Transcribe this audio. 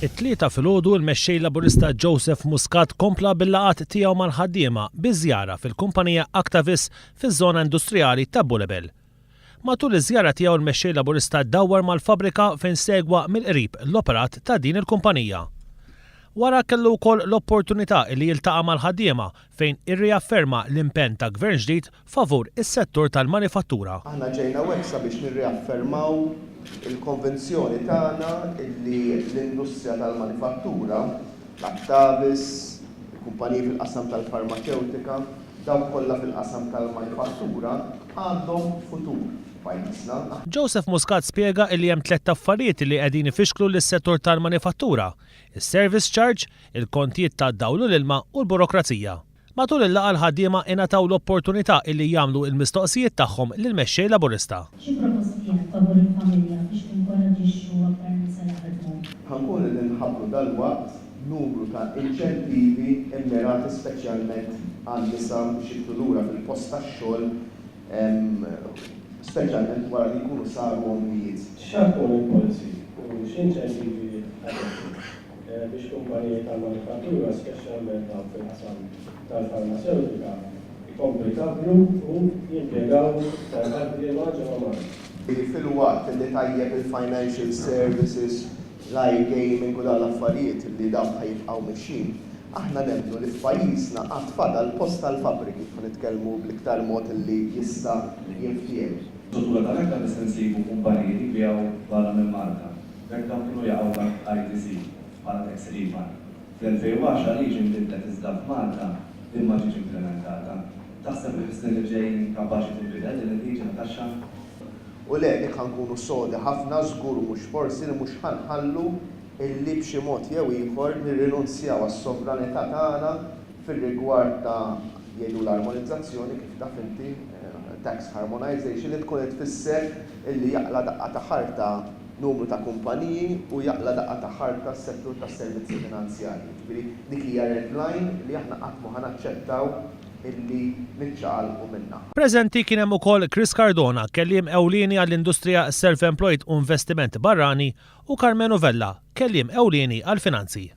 It-tlieta filgħodu l-mexxej Laburista Joseph Muscat kompla bil-laqgħat tiegħu mal-ħaddiema biżjara fil-kumpanija Actavis fiż-żona industrijali ta' Bulebel. Matul iż-żjara tiegħu l-mexxej Laburista ddawwar mal-fabrika fejn segwa mill-qrib l-operat ta' din il-kumpanija. Wara kellu wkoll l-opportunità li jiltaqa' mal-ħaddiema fejn irriafferma l-impenn ta' gvern ġdid favur is-settur tal-manifattura. Aħna ġejna weksa biex nirriaffermaw il-konvenzjoni tagħna illi l-industrija tal-manifattura, l-Actavis, il-kumpaniji fil-qasam tal-farmaceutika, dawn kollha fil-qasam tal-manifattura għandhom futur. Joseph Muscat spjega li hemm tliet affarijiet li qegħdin ifixklu lis-settur tal-manifattura: is-service charge, il-kontijiet tad-dawl u l-ilma u l-burokrazija. Matul il-laqgħa l-ħaddiema ingħataw l-opportunità li jagħmlu l-mistoqsijiet tagħhom lill-mexxej Laburista. Xi proposti għandek favur il-familja biex tinkoraġġixxu aktar nisa jaħdmu? Ħankun qed inħabbru dalwaqt numru ta' inċentivi immirati speċjalment għan-nisa biex jibdu lura fil-post tax-xogħol speċjalment wara li jkunu saru ommijiet. X'ħatkun il-policy u x'inċentivi biex kumpaniji tal-manifattura, speċjalment fil-qasam tal-farmaceutika, jkomplu jkabru u jimpjegaw tal-ħaddiema ġewwa Malta. Fil-waqt li tajjeb il-financial services, l-iGaming u l-affarijiet li dawn ħajibqgħu mixin, aħna nemmnu li f'pajjiżna qatt fadal post tal-fabriki kif nitkellmu bl-iktar mod li jista' jinftiem. Ġodura tal-ekka nistensibu kumpaniji li bijaw barra minn Malta. Bekk dawn kienu jaqgħu ITC bħala tax refund. Fl-2010 liġi mbidlet iżda f'Malta din ma ġietx implementata. Taħseb li fis-snin li ġejjin kapaċi tinbidel din il-liġi taxxa? U le jekk ħankunu sodi ħafna żgur mhux forsi li mhux ħanħallu illi b'xi mod jew ieħor nirrinunzjaw għas-sovranità tagħna fir-rigward ta' jgħidu l-armonizzazzjoni kif taf inti tax harmonization li tkun qed tfisser illi jaqla daqqa ta' ħarta numru ta' kumpaniji u jaqla daqqa ta' ħarta s-settur tas-servizzi finanzjarji. Ġifieri dik hija red line li aħna qatt ma ħanaċċettaw illi niċċaqalqu minnha. Preżenti kien hemm ukoll Chris Cardona, kelliem ewlieni għall-industrija self-employed u investiment barrani, u Carmenu Vella, kelliem ewlieni għall-finanzi.